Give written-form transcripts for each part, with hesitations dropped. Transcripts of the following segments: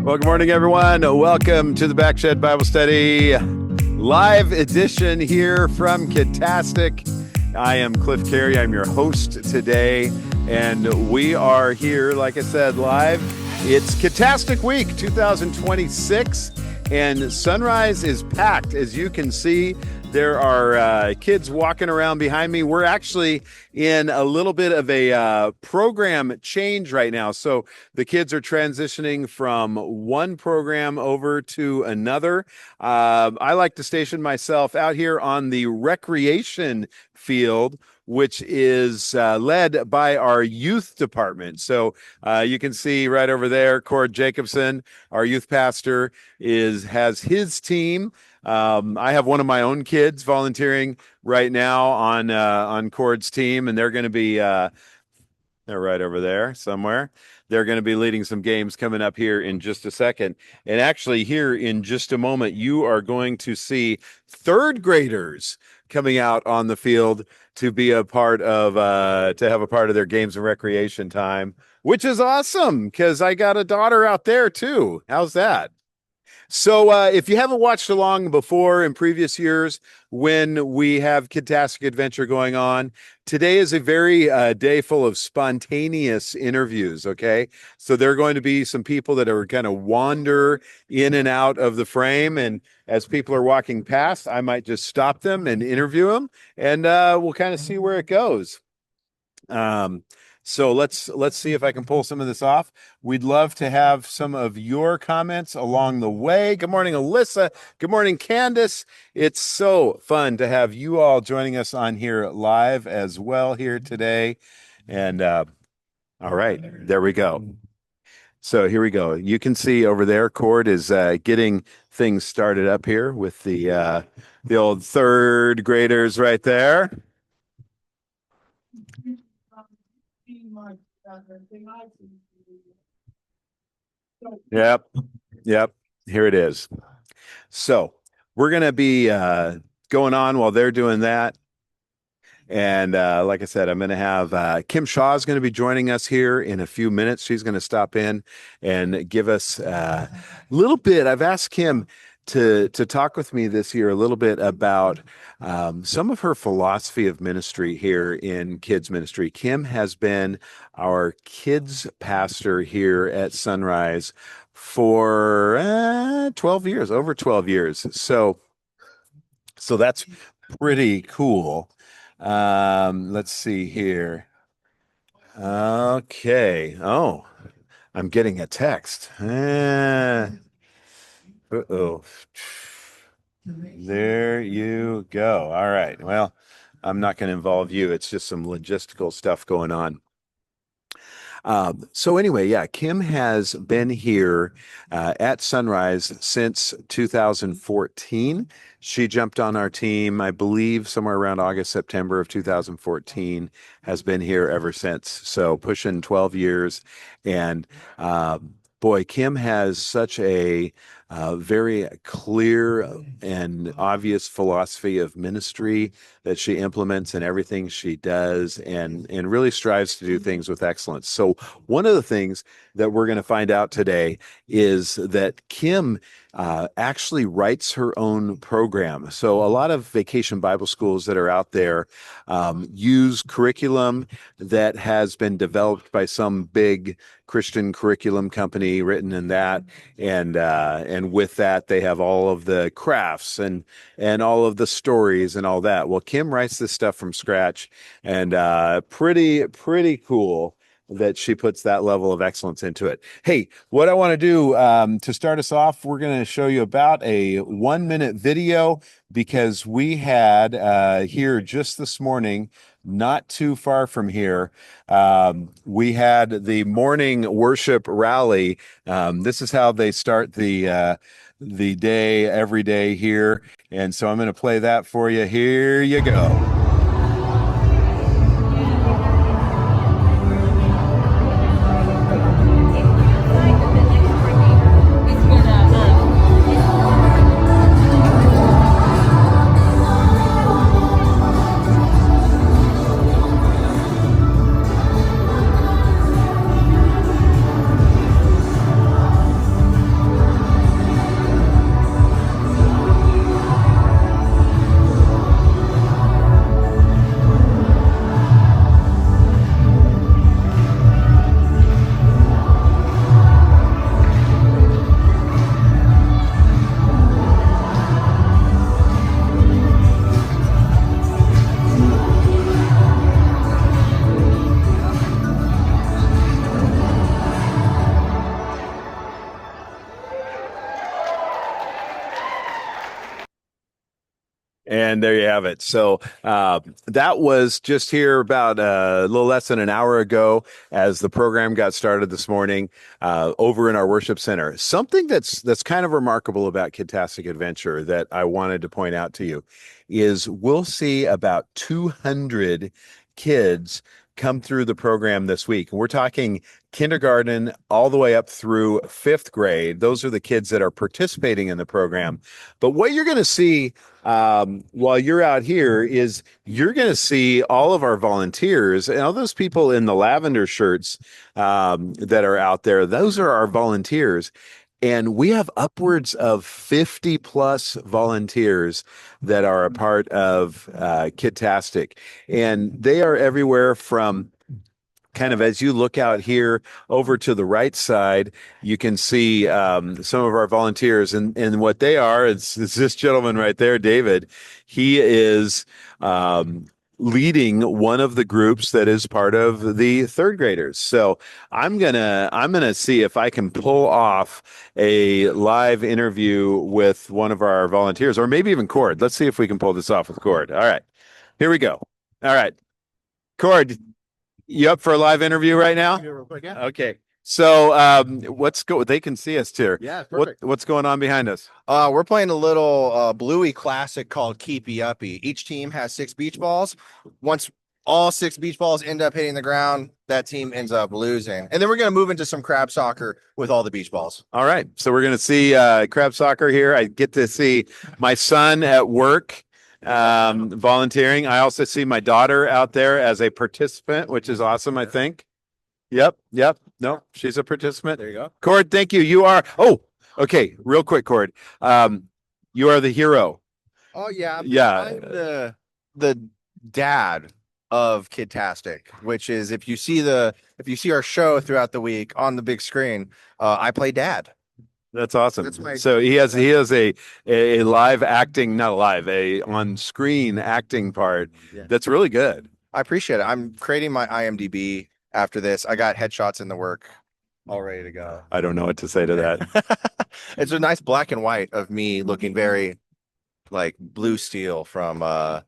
Well, good morning, everyone. Welcome to the Backshed Bible Study live edition here from Kidtastic. I am Cliff Carey. I'm your host today, and we are here, like I said, live. It's Kidtastic Week 2026, and Sunrise is packed. As you can see, there are kids walking around behind me. We're actually in a little bit of a program change right now. So the kids are transitioning from one program over to another. I like to station myself out here on the recreation field, which is led by our youth department. So you can see right over there, Jacobsen, our youth pastor, has his team. I have one of my own kids volunteering right now on Cord's team, and they're going to be they're right over there somewhere. They're going to be leading some games coming up here in just a second. And actually, here in just a moment, you are going to see third graders coming out on the field to be a part of to have a part of their games and recreation time, which is awesome because I got a daughter out there too. How's that? So if you haven't watched along before in previous years when we have Kidtastic Adventure going on, today is a very day full of spontaneous interviews, okay? So there are going to be some people that are going to wander in and out of the frame, and as people are walking past, I might just stop them and interview them, and we'll kind of see where it goes. So let's see if I can pull some of this off. We'd love to have some of your comments along the way. Good morning, Alyssa. Good morning, Candace. It's so fun to have you all joining us on here live as well here today. And all right, there we go. So here we go. You can see over there, Cord is getting things started up here with the old third graders right there. Yep. Here it is. So we're going to be going on while they're doing that. And like I said, I'm going to have Kim Shaw is going to be joining us here in a few minutes. She's going to stop in and give us a little bit. I've asked Kim to talk with me this year a little bit about some of her philosophy of ministry here in kids ministry. Kim has been our kids pastor here at Sunrise for 12 years, over 12 years. So that's pretty cool. Let's see here. Okay. Oh, I'm getting a text. Uh-oh. There you go. All right. Well, I'm not going to involve you. It's just some logistical stuff going on. So anyway, yeah, Kim has been here at Sunrise since 2014. She jumped on our team, I believe, somewhere around August, September of 2014, has been here ever since. So pushing 12 years. And boy, Kim has such a very clear and obvious philosophy of ministry that she implements in everything she does, and really strives to do things with excellence. So one of the things that we're going to find out today is that Kim actually writes her own program. So a lot of vacation Bible schools that are out there use curriculum that has been developed by some big Christian curriculum company, written in that, and with that they have all of the crafts and all of the stories and all that. Well, Kim writes this stuff from scratch, and pretty cool that she puts that level of excellence into it. Hey, what I want to do to start us off, we're going to show you about a 1-minute video, because we had here just this morning, not too far from here, we had the morning worship rally. This is how they start the day every day here. And so I'm going to play that for you. Here you go. And there you have it. So that was just here about a little less than an hour ago as the program got started this morning over in our worship center. Something that's kind of remarkable about Kidtastic Adventure that I wanted to point out to you is we'll see about 200 kids come through the program this week. We're talking kindergarten all the way up through fifth grade. Those are the kids that are participating in the program. But what you're going to see while you're out here is you're going to see all of our volunteers and all those people in the lavender shirts that are out there. Those are our volunteers. And we have upwards of 50 plus volunteers that are a part of Kidtastic. And they are everywhere from kind of as you look out here over to the right side, you can see some of our volunteers. And what they are, it's this gentleman right there, David. He is leading one of the groups that is part of the third graders. So I'm gonna see if I can pull off a live interview with one of our volunteers, or maybe even Cord. Let's see if we can pull this off with Cord. All right, here we go. All right, Cord, you up for a live interview right now? Okay. So they can see us here. Yeah, perfect. What's going on behind us? We're playing a little bluey classic called Keepy Uppy. Each team has 6 beach balls. Once all 6 beach balls end up hitting the ground, that team ends up losing. And then we're going to move into some crab soccer with all the beach balls. All right. So we're going to see crab soccer here. I get to see my son at work volunteering. I also see my daughter out there as a participant, which is awesome, I think. Yep. No, she's a participant. There you go. Cord, thank you. Okay. Real quick, Cord. You are the hero. Oh yeah. Yeah. I'm the dad of Kidtastic, which is if you see our show throughout the week on the big screen, I play dad. That's awesome. So he has a live acting, not live, a on screen acting part. Yeah. That's really good. I appreciate it. I'm creating my IMDb after this. I got headshots in the work all ready to go. I don't know what to say to that. It's a nice black and white of me looking very like blue steel from Zoolander.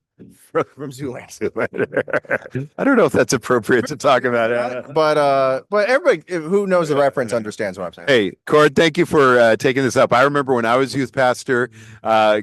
I don't know if that's appropriate to talk about. But everybody who knows the reference understands what I'm saying. Hey, Cord, thank you for taking this up. I remember when I was youth pastor,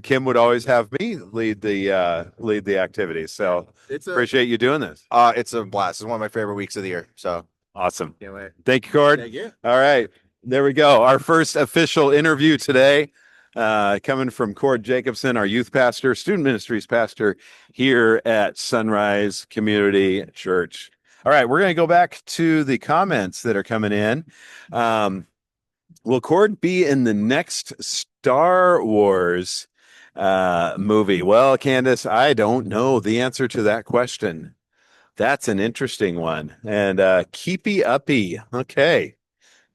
Kim would always have me lead the activities. So appreciate you doing this. It's a blast. It's one of my favorite weeks of the year. So awesome. Can't wait. Thank you, Cord. Thank you. All right, there we go. Our first official interview today. Coming from Cord Jacobsen, our youth pastor, student ministries pastor here at Sunrise Community Church. All right, we're going to go back to the comments that are coming in. Will Cord be in the next Star Wars movie? Well, Candace, I don't know the answer to that question. That's an interesting one. And Keepy Uppy. Okay.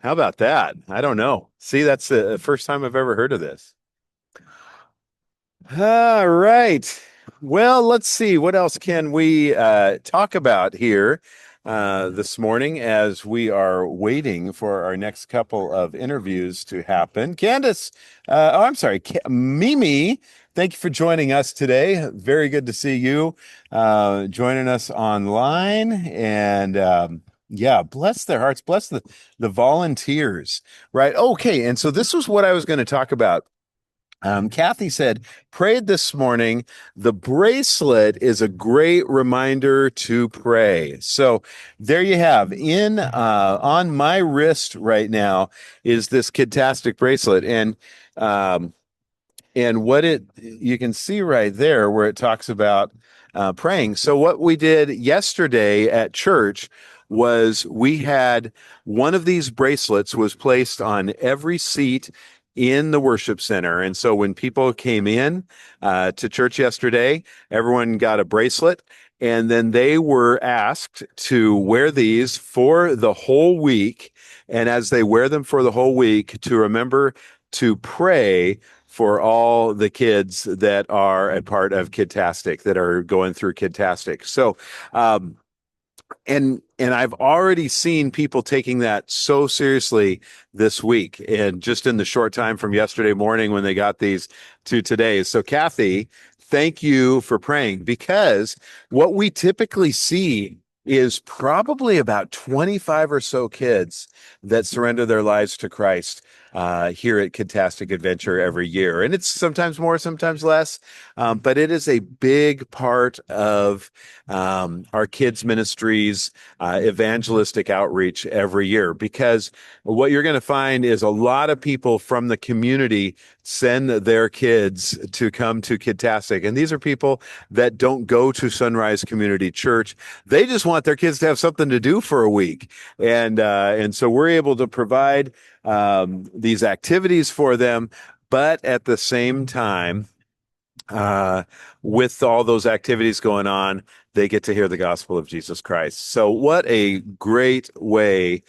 How about that? I don't know. See, that's the first time I've ever heard of this. All right. Well, let's see. What else can we talk about here this morning as we are waiting for our next couple of interviews to happen? Candace, Mimi, thank you for joining us today. Very good to see you joining us online. And yeah, bless their hearts, bless the volunteers, right? Okay, and so this was what I was going to talk about. Kathy said, prayed this morning. The bracelet is a great reminder to pray. So there you have on my wrist right now is this Kidtastic bracelet. And what you can see right there where it talks about praying. So what we did yesterday at church was we had one of these bracelets was placed on every seat in the worship center. And so when people came in to church yesterday, everyone got a bracelet, and then they were asked to wear these for the whole week. And as they wear them for the whole week, to remember to pray for all the kids that are a part of Kidtastic, that are going through Kidtastic. So, and I've already seen people taking that so seriously this week, and just in the short time from yesterday morning when they got these to today. So Kathy, thank you for praying, because what we typically see is probably about 25 or so kids that surrender their lives to Christ here at Kidtastic Adventure every year. And it's sometimes more, sometimes less, but it is a big part of our kids' ministries, evangelistic outreach every year, because what you're going to find is a lot of people from the community send their kids to come to Kidtastic. And these are people that don't go to Sunrise Community Church. They just want their kids to have something to do for a week. And so we're able to provide these activities for them, but at the same time, with all those activities going on, they get to hear the gospel of Jesus Christ. So what a great way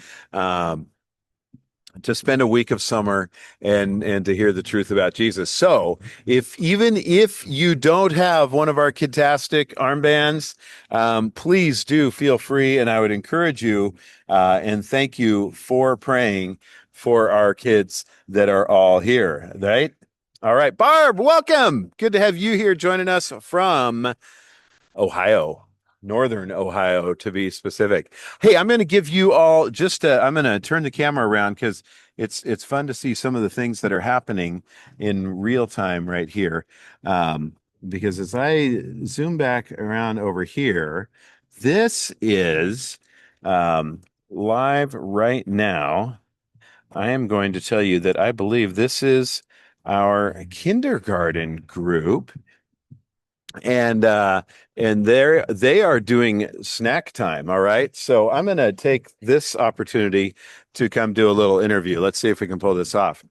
to spend a week of summer and to hear the truth about Jesus. So even if you don't have one of our Kidtastic armbands, please do feel free, and I would encourage you and thank you for praying for our kids that are all here, right? All right, Barb, welcome. Good to have you here joining us from Ohio, Northern Ohio, to be specific. Hey, I'm going to give you all I'm going to turn the camera around because it's fun to see some of the things that are happening in real time right here. Because as I zoom back around over here, this is live right now. I am going to tell you that I believe this is our kindergarten group, and they are doing snack time. All right, so I'm going to take this opportunity to come do a little interview. Let's see if we can pull this off.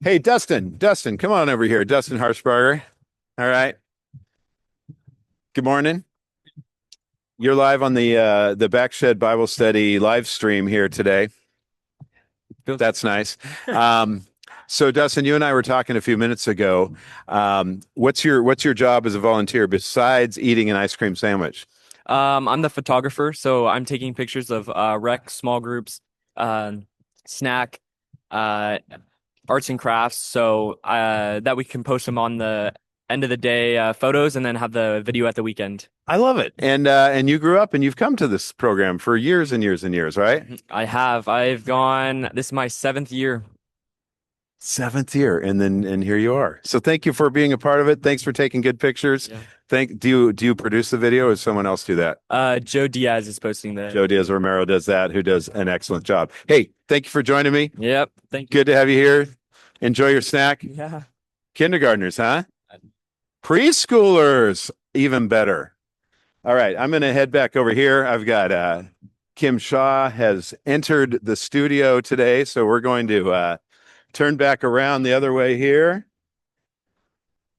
Hey, Dustin, come on over here. Dustin Harshbarger. All right, good morning. You're live on the Backshed Bible Study live stream here today. That's nice. So Dustin, you and I were talking a few minutes ago. What's your job as a volunteer besides eating an ice cream sandwich? I'm the photographer, so I'm taking pictures of rec, small groups, snack, arts and crafts, so that we can post them on the end of the day photos, and then have the video at the weekend. I love it. And you grew up and you've come to this program for years and years and years, right? I have. I've gone. This is my 7th year. 7th year, and here you are. So thank you for being a part of it. Thanks for taking good pictures. Yeah. Do you produce the video, or does someone else do that? Joe Diaz is posting that. Joe Diaz Romero does that, who does an excellent job. Hey, thank you for joining me. Yep. Thank you. Good to have you here. Enjoy your snack. Yeah. Kindergartners, huh? Preschoolers, even better. All right, I'm going to head back over here. I've got Kim Shaw has entered the studio today, so we're going to turn back around the other way here.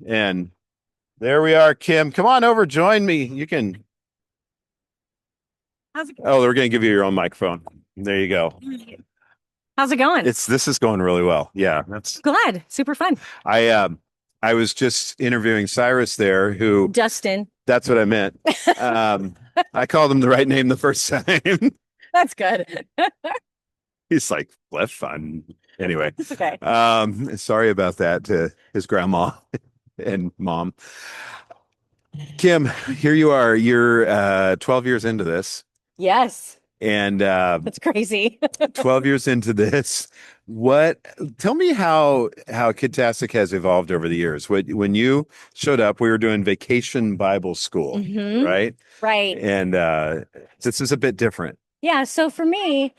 And there we are, Kim. Come on over, join me. You can. How's it going? Oh, we're going to give you your own microphone. There you go. How's it going? This is going really well. Yeah, that's Glad. Super fun. I was just interviewing Cyrus there, who Dustin. That's what I meant. I called him the right name the first time. That's good. He's like, "Left fun." Anyway, It's okay. sorry about that to his grandma and mom. Kim, here you are. You're 12 years into this, Yes. and That's crazy. 12 years into this. Tell me how Kidtastic has evolved over the years. When you showed up, we were doing Vacation Bible School, Mhm. right? Right. And this is a bit different. Yeah. So for me,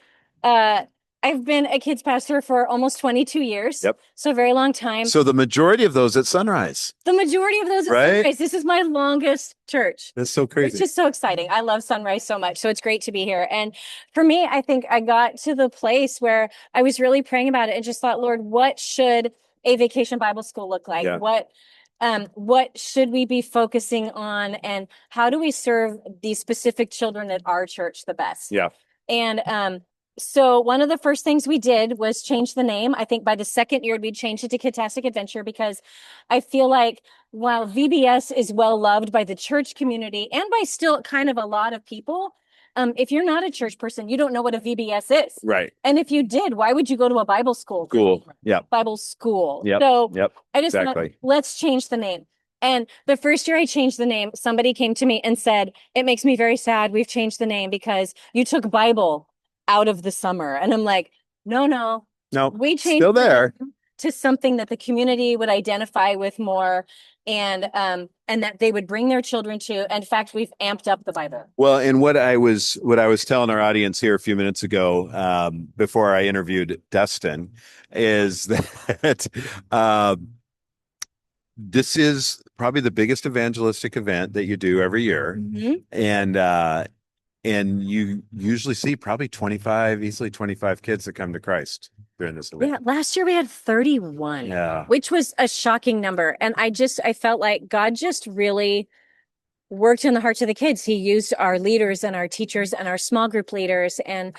I've been a kids pastor for almost 22 years. Yep. So a very long time. So the majority of those at Sunrise. The majority of those at Right? Sunrise. This is my longest church. That's so It's crazy. just so exciting. I love Sunrise so much. So it's great to be here. And for me, I think I got to the place where I was really praying about it and just thought, Lord, what should a vacation Bible school look like? Yeah. What should we be focusing on? And how do we serve these specific children at our church the best? Yeah. And so one of the first things we did was change the name. I think by the second year, we changed it to Kidtastic Adventure, because I feel like while VBS is well loved by the church community and by still kind of a lot of people, if you're not a church person, you don't know what a VBS is. Right. And if you did, why would you go to a Bible school? Cool. Yeah. Bible school. Yep. So Yep. I just Exactly. let's change the name. And the first year I changed the name, somebody came to me and said, "It makes me very sad. We've changed the name because you took Bible out of the summer." And I'm like, no, no, No, we changed still the there. name to something that the community would identify with more, and that they would bring their children to. In fact, we've amped up the Bible. Well, and what I was telling our audience here a few minutes ago, before I interviewed Dustin, is that this is probably the biggest evangelistic event that you do every year, Mhm. and you usually see probably 25, easily 25 kids that come to Christ during this event. Yeah, last year we had 31, Yeah. which was a shocking number. And I felt like God just really worked in the hearts of the kids. He used our leaders and our teachers and our small group leaders. And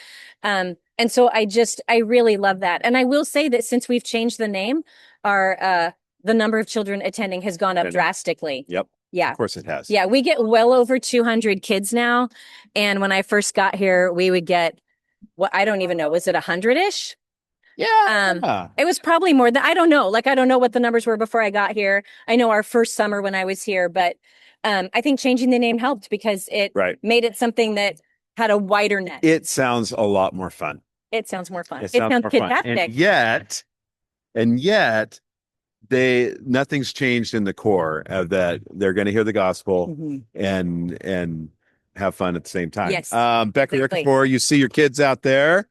so I really love that. And I will say that since we've changed the name, the number of children attending has gone up drastically. Yep. Yeah. Of course it has. Yeah, we get well over 200 kids now. And when I first got here, we would get, what, I don't even know, was it 100-ish? Yeah. It was probably more than, I don't know. Like, I don't know what the numbers were before I got here. I know our first summer when I was here, but I think changing the name helped because it Right. made it something that had a wider net. It sounds a lot more fun. It sounds more fun. It It sounds sounds more fun. kidtastic. And yet nothing's changed in the core of that. They're going to hear the gospel Mhm. and have fun at the same time. Yes, Becca exactly. Rickafor, you see your kids out there.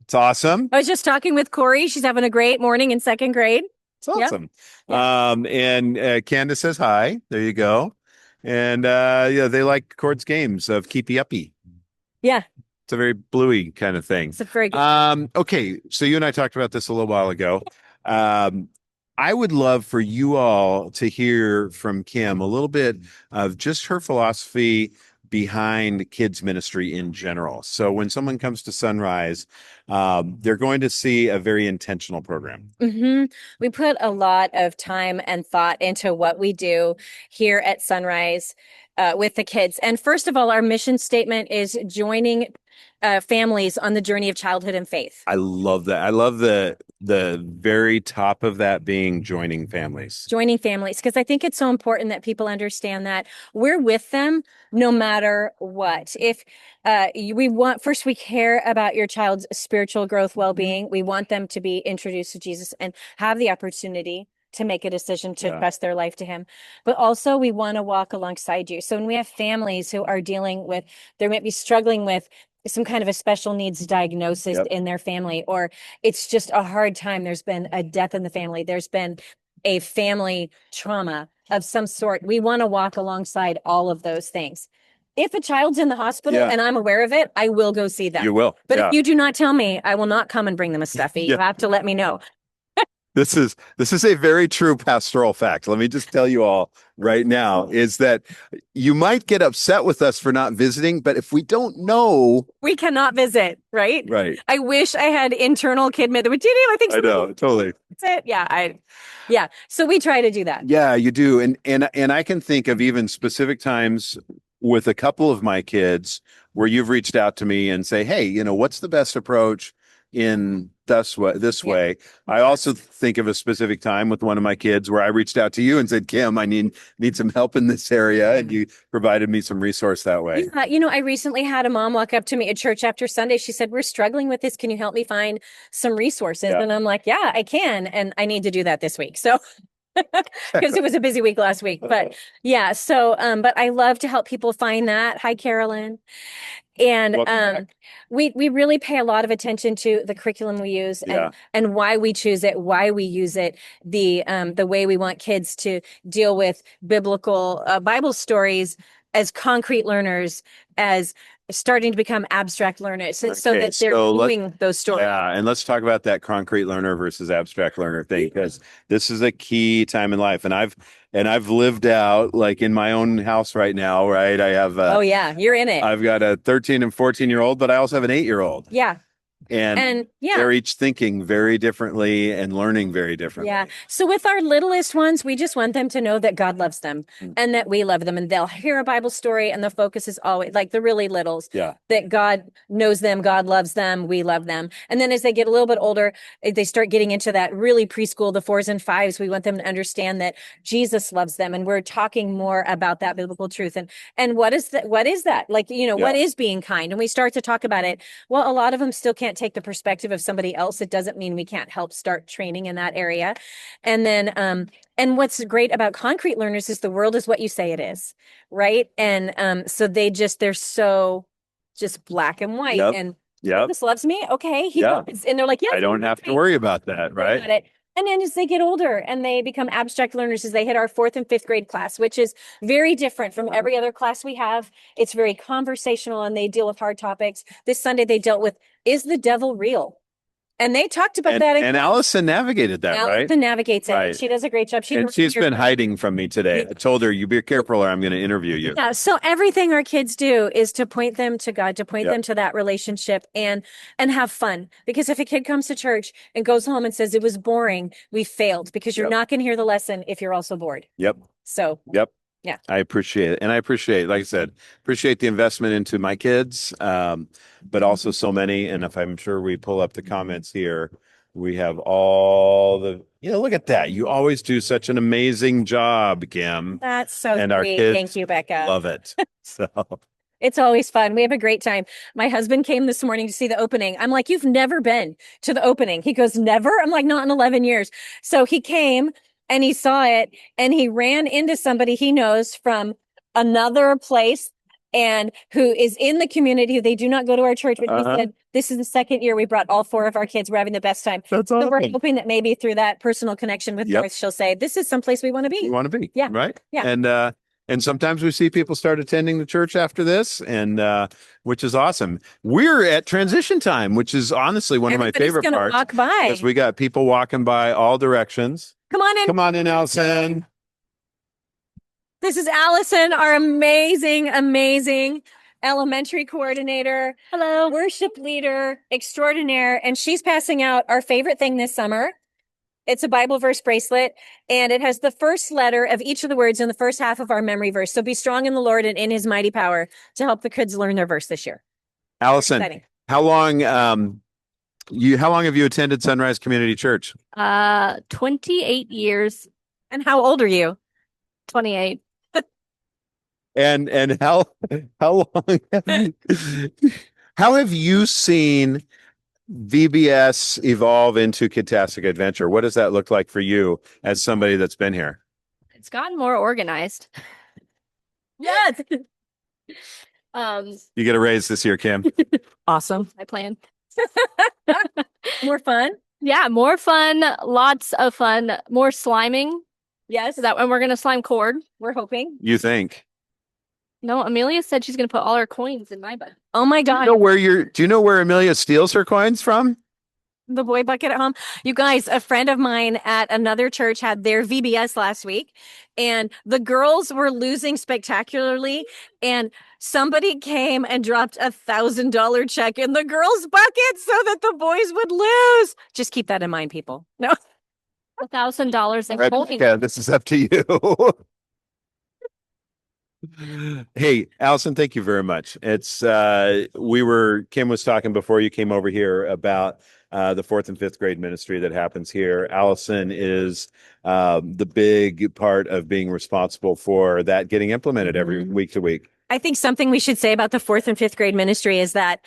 It's awesome. I was just talking with Corey. She's having a great morning in second grade. It's awesome. Yeah. And Candace says hi. There you go. And yeah, they like Cord's games of keepy uppy. Yeah, It's a very bluey kind of thing. it's a very good. Okay, so you and I talked about this a little while ago. I would love for you all to hear from Kim a little bit of just her philosophy behind kids ministry in general. So when someone comes to Sunrise, they're going to see a very intentional program. Mm-hmm. We put a lot of time and thought into what we do here at Sunrise with the kids. And first of all, our mission statement is joining families on the journey of childhood and faith. I love that. I love the very top of that being joining families. Joining families, because I think it's so important that people understand that we're with them no matter what. If we care about your child's spiritual growth, well-being. We want them to be introduced to Jesus and have the opportunity to make a decision to trust their life to him. But also we want to walk alongside you. So when we have families who are dealing with, they might be struggling with some kind of a special needs diagnosis in their family, or it's just a hard time. There's been a death in the family. There's been a family trauma of some sort. We want to walk alongside all of those things. If a child's in the hospital and I'm aware of it, I will go see them. You will. But if you do not tell me, I will not come and bring them a stuffy. You have to let me know. This is a very true pastoral fact. Let me just tell you all right now is that you might get upset with us for not visiting, but if we don't know, we cannot visit, right? Right. I wish I had internal kid med. I think so. I know, totally. That's it. Yeah. So we try to do that. Yeah, you do. And I can think of even specific times with a couple of my kids where you've reached out to me and say, "Hey, what's the best approach in this way?" I also think of a specific time with one of my kids where I reached out to you and said, "Kim, I need some help in this area," and you provided me some resource that way. Yeah, I recently had a mom walk up to me at church after Sunday. She said, "We're struggling with this. Can you help me find some resources?" And I'm like, "Yeah, I can." And I need to do that this week. So because it was a busy week last week. But yeah, so but I love to help people find that. Hi, Carolyn. And we really pay a lot of attention to the curriculum we use and why we choose it, why we use it, the way we want kids to deal with biblical Bible stories as concrete learners, as starting to become abstract learners, so that they're doing those stories. Yeah, and let's talk about that concrete learner versus abstract learner thing, because this is a key time in life, and I've lived out, like in my own house right now, right? I have oh yeah, you're in it. I've got a 13 and 14-year-old, but I also have an 8-year-old. Yeah. And yeah. they're each thinking very differently and learning very differently. Yeah. So with our littlest ones, we just want them to know that God loves them and that we love them. And they'll hear a Bible story, and the focus is always like the really littles. Yeah. That God knows them, God loves them, we love them. And then as they get a little bit older, they start getting into that really preschool, the 4s and 5s. We want them to understand that Jesus loves them. And we're talking more about that biblical truth. And what is that? What is that? Like, what is being kind? And we start to talk about it. Well, a lot of them still can't take the perspective of somebody else. It doesn't mean we can't help start training in that area. And then, and what's great about concrete learners is the world is what you say it is, right? And so they're so just black and white. Yep. And Yep. Jesus loves me. Okay. He Yeah. does. And they're like, yes, I don't have to worry about that, right? got it. And then as they get older and they become abstract learners, as they hit our 4th and 5th grade class, which is very different from every other class we have. It's very conversational and they deal with hard topics. This Sunday they dealt with, is the devil real? And they talked about that. And Allison navigated that, right? Allison navigates it. Right. She does a great job. She's been hiding from me today. I told her, you be careful or I'm going to interview you. Yeah. So everything our kids do is to point them to God, to point them to that relationship and have fun. Because if a kid comes to church and goes home and says it was boring, we failed, because you're not going to hear the lesson if you're also bored. Yep. So. Yep. Yeah. I appreciate it. And I appreciate, like I said, appreciate the investment into my kids, but also so many. And if I'm sure we pull up the comments here, we have all the, look at that. You always do such an amazing job, Kim. That's so and our sweet. kids Thank you, Becca. love it. So it's always fun. We have a great time. My husband came this morning to see the opening. I'm like, you've never been to the opening. He goes, never? I'm like, not in 11 years. So he came and he saw it and he ran into somebody he knows from another place and who is in the community. They do not go to our church, but he said, this is the second year we brought all 4 of our kids. We're having the best time. That's so awesome. we're hoping that maybe through that personal connection with Joyce, she'll say, this is someplace we want to be. We want to be. Yeah. Right. Yeah. And sometimes we see people start attending the church after this, and which is awesome. We're at transition time, which is honestly one of my favorite parts. Walk by. Because we got people walking by all directions. Come on in. Come on in, Allison. This is Allison, our amazing, amazing elementary coordinator. Hello. Worship leader extraordinaire. And she's passing out our favorite thing this summer. It's a Bible verse bracelet, and it has the first letter of each of the words in the first half of our memory verse. So be strong in the Lord and in his mighty power to help the kids learn their verse this year. Allison, how long have you attended Sunrise Community Church? 28 years. And how old are you? 28. And how long how have you seen VBS evolve into Kidtastic Adventure? What does that look like for you as somebody that's been here? It's gotten more organized. Yes. You get a raise this year, Kim. Awesome. I plan. More fun. Yeah, more fun, lots of fun, more sliming. Yes. That when we're gonna slime cord. We're hoping. You think? No, Amelia said she's gonna put all her coins in my butt. Oh my God. Do you know where Amelia steals her coins from? The boy bucket at home. You guys, a friend of mine at another church had their VBS last week, and the girls were losing spectacularly. And somebody came and dropped $1,000 check in the girls' bucket so that the boys would lose. Just keep that in mind, people. No. $1,000 in coins. Yeah, this is up to you. Hey, Allison, thank you very much. It's Kim was talking before you came over here about the 4th and 5th grade ministry that happens here. Allison is the big part of being responsible for that getting implemented every week to week. I think something we should say about the 4th and 5th grade ministry is that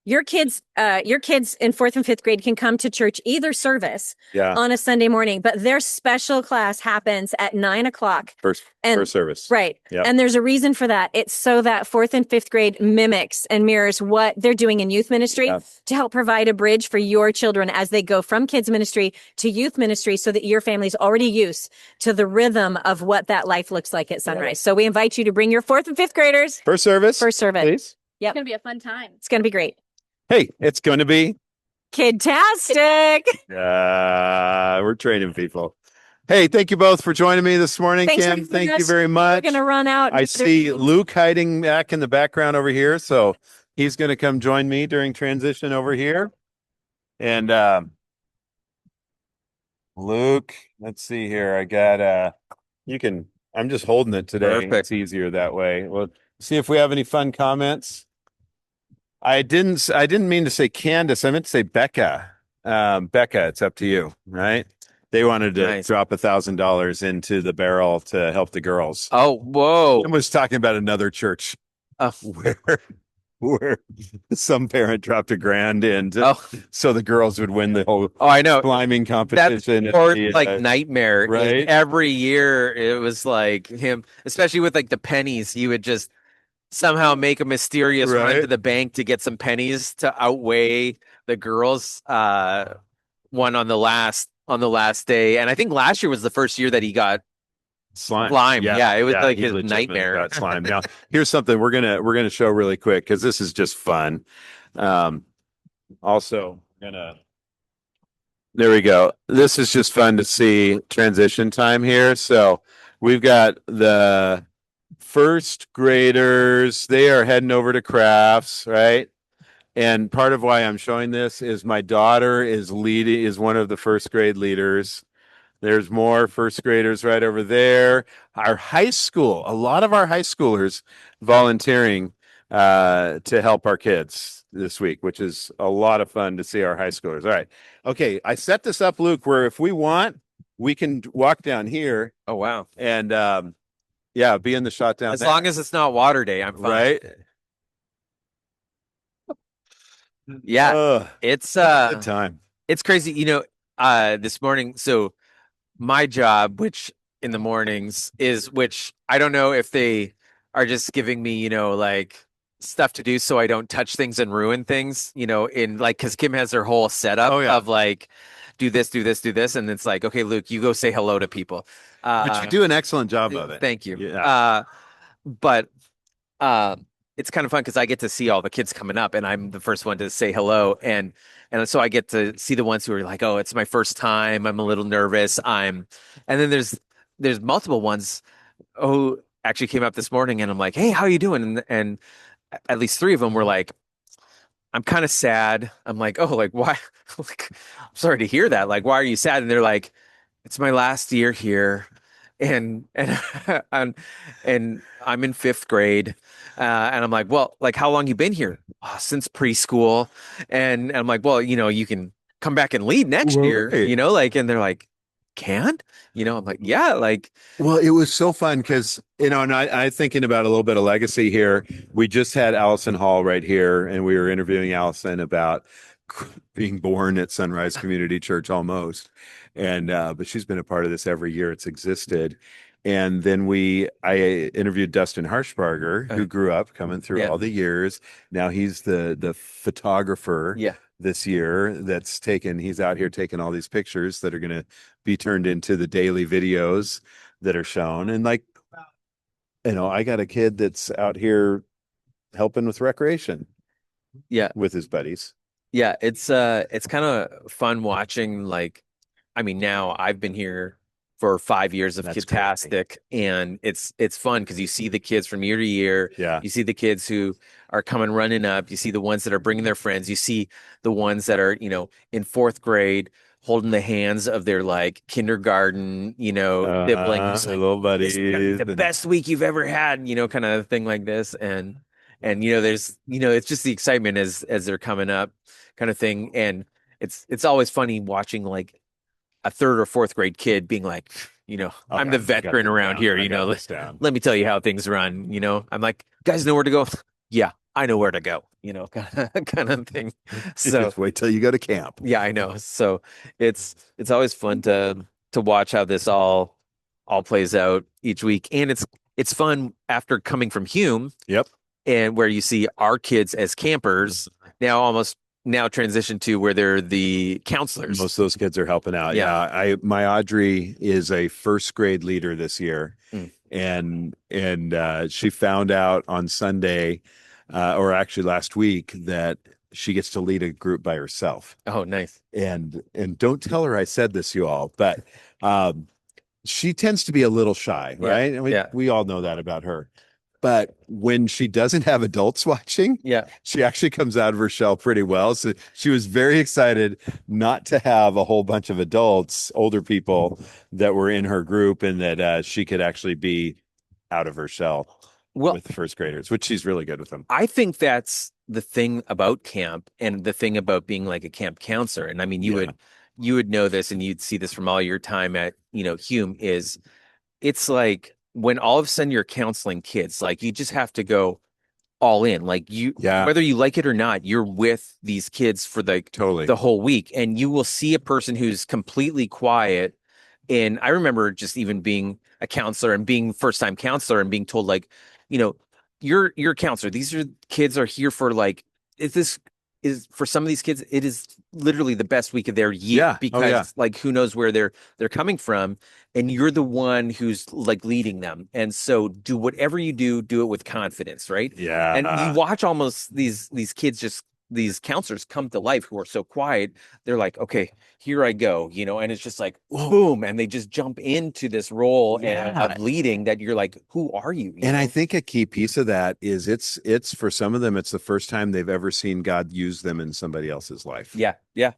your kids in 4th and 5th grade can come to church either service on a Sunday morning, but their special class happens at 9:00. First service. Right. Yep. And there's a reason for that. It's so that 4th and 5th grade mimics and mirrors what they're doing in youth ministry to help provide a bridge for your children as they go from kids ministry to youth ministry, so that your family's already used to the rhythm of what that life looks like at Sunrise. So we invite you to bring your 4th and 5th graders. First service. Please. Yep. It's gonna be a fun time. It's going to be great. Hey, it's going to be Kidtastic. We're training people. Hey, thank you both for joining me this morning, Thanks Kim. for Thank us. you very much. We're going to run out. I see Luke hiding back in the background over here. So He's going to come join me during transition over here. And Luke, let's see here. I got I'm just holding it today. Perfect. It's easier that way. Well, see if we have any fun comments. I didn't mean to say Candace. I meant to say Becca. Becca, it's up to you, right? They wanted to Nice. drop $1,000 into the barrel to help the girls. Oh, whoa. I was talking about another church Oh. where some parent dropped $1,000 in so the girls would win the whole I know. climbing competition. That's or like nightmare. right? And every year it was like him, especially with like the pennies. He would just somehow make a mysterious run Right. to the bank to get some pennies to outweigh the girls. One on the last day, and I think last year was the first year that he got slime. Yeah, it was like he his legitimately nightmare. got slime. Now, here's something we're gonna show really quick because this is just fun. Also, there we go. This is just fun to see transition time here. So we've got the first graders. They are heading over to crafts, right? And part of why I'm showing this is my daughter is one of the first grade leaders. There's more first graders right over there. Our high school, a lot of our high schoolers volunteering to help our kids this week, which is a lot of fun to see our high schoolers. All right. Okay. I set this up, Luke, where if we want, we can walk down here Oh wow! and be in the shot down As there. long as it's not water day, I'm fine. Right. Yeah, it's good time. it's crazy. This morning, so my job, which in the mornings is, which I don't know if they are just giving me, like stuff to do so I don't touch things and ruin things, in like, because Kim has her whole setup of like, do this, do this, do this. And it's like, okay, Luke, you go say hello to people. But you do an excellent job of it. Thank you. Yeah. But it's kind of fun because I get to see all the kids coming up and I'm the first one to say hello. And so I get to see the ones who are like, oh, it's my first time. I'm a little nervous. And then there's multiple ones who actually came up this morning and I'm like, hey, how are you doing? And at least 3 of them were like, I'm kind of sad. I'm like, oh, like why? Like, I'm sorry to hear that. Like, why are you sad? And they're like, it's my last year here. And and I'm in 5th grade. And I'm like, well, like how long you been here? Oh, since preschool. And I'm like, well, you can come back and lead next year, like, and they're like, can? I'm like, yeah, like. Well, it was so fun because, and I thinking about a little bit of legacy here. We just had Allison Hall right here, and we were interviewing Allison about being born at Sunrise Community Church almost. And, but she's been a part of this every year it's existed. And then I interviewed Dustin Harshbarger, who grew up coming through all the years. Now he's the photographer this year he's out here taking all these pictures that are going to be turned into the daily videos that are shown. And like, I got a kid that's out here helping with recreation. Yeah. With his buddies. Yeah. It's kind of fun watching, like, I mean, now I've been here for 5 years of Kidtastic, and it's fun because you see the kids from year to year. Yeah. You see the kids who are coming running up. You see the ones that are bringing their friends. You see the ones that are, in 4th grade holding the hands of their like kindergarten, siblings, their little buddies. The best week you've ever had, kind of thing like this. And there's, it's just the excitement as they're coming up kind of thing. And it's always funny watching like a 3rd or 4th grade kid being like, I'm the veteran around here, let me tell you how things run, I'm like, guys know where to go. Yeah, I know where to go, kind of thing. So just wait till you go to camp. Yeah, I know. So it's always fun to watch how this all plays out each week. And it's fun after coming from Hume. Yep. And where you see our kids as campers now transition to where they're the counselors. Most of those kids are helping out. Yeah. My Audrey is a 1st grade leader this year. And she found out on Sunday, or actually last week, that she gets to lead a group by herself. Oh, nice. And don't tell her I said this, you all, but she tends to be a little shy, right? And we all know that about her. But when she doesn't have adults watching, Yeah. she actually comes out of her shell pretty well. So she was very excited not to have a whole bunch of adults, older people that were in her group, and that she could actually be out of her shell Well, with the first graders, which she's really good with them. I think that's the thing about camp and the thing about being like a camp counselor. And I mean, you would know this and you'd see this from all your time at, Hume is it's like when all of a sudden you're counseling kids, like you just have to go all in. Like Yeah. whether you like it or not, you're with these kids for Totally. the whole week. And you will see a person who's completely quiet. And I remember just even being a counselor and being first time counselor and being told like, you're a counselor. These kids are here for like, is for some of these kids, it is literally the best week of their year Yeah. because like who knows where they're coming from, and you're the one who's like leading them. And so do whatever you do it with confidence, right? Yeah. And you watch almost these kids just these counselors come to life who are so quiet. They're like, okay, here I go, and it's just like boom, and they just jump into this role of leading that you're like, who are you? And I think a key piece of that is it's for some of them, it's the first time they've ever seen God use them in somebody else's life. Yeah,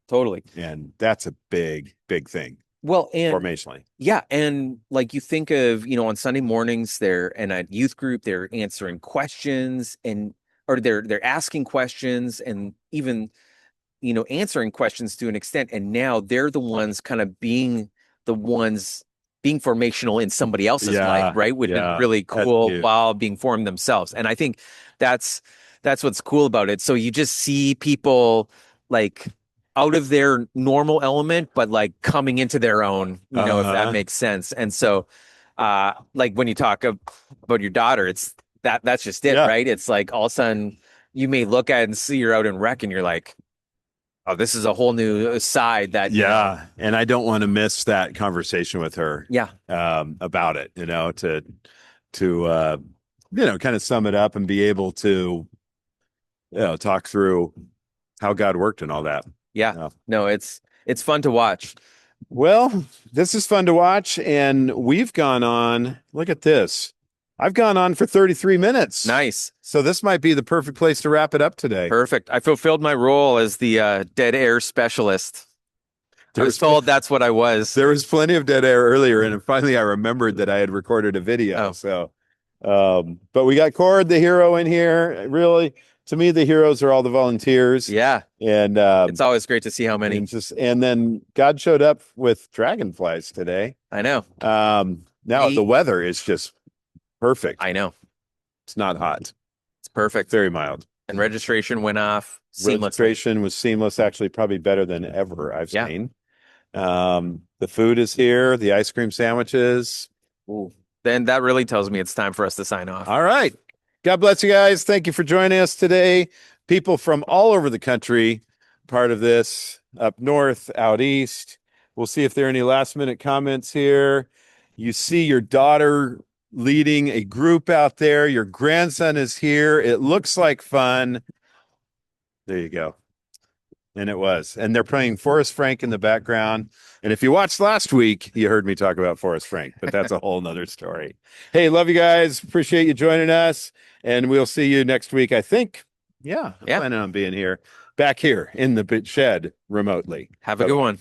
totally. And that's a big, big thing. Well, and formationally. Yeah, and like you think of, on Sunday mornings, they're in a youth group, they're answering questions or they're asking questions and even, answering questions to an extent. And now they're the ones kind of being formational in somebody else's life, right? Which is really cool while being formed themselves. And I think that's what's cool about it. So you just see people like out of their normal element, but like coming into their own, if that makes sense. And so, like when you talk about your daughter, it's that's just it, right? It's like all of a sudden you may look at it and see her out in rec and you're like, oh, this is a whole new side that, and I don't want to miss that conversation with her. About it, to kind of sum it up and be able to, talk through how God worked and all that. No, it's fun to watch. Well, this is fun to watch, and we've gone on. Look at this. I've gone on for 33 minutes. Nice. So this might be the perfect place to wrap it up today. Perfect. I fulfilled my role as the dead air specialist. I was told that's what I was. There was plenty of dead air earlier, and finally I remembered that I had recorded a video. So, but we got Cord, the hero, in here. Really, to me, the heroes are all the volunteers. Yeah. And it's always great to see how many. And then God showed up with dragonflies today. I know. Now the weather is just perfect. I know. It's not hot. It's perfect. Very mild. And registration went off seamlessly. Registration was seamless, actually, probably better than ever I've seen. The food is here, the ice cream sandwiches. Ooh. Then that really tells me it's time for us to sign off. All right. God bless you guys. Thank you for joining us today. People from all over the country, part of this, up north, out east. We'll see if there are any last minute comments here. You see your daughter leading a group out there. Your grandson is here. It looks like fun. There you go. And it was. And they're playing Forrest Frank in the background. And if you watched last week, you heard me talk about Forrest Frank, but that's a whole nother story. Hey, love you guys. Appreciate you joining us. And we'll see you next week, I think. I'm planning on being here, back here in the shed remotely. Have a good one.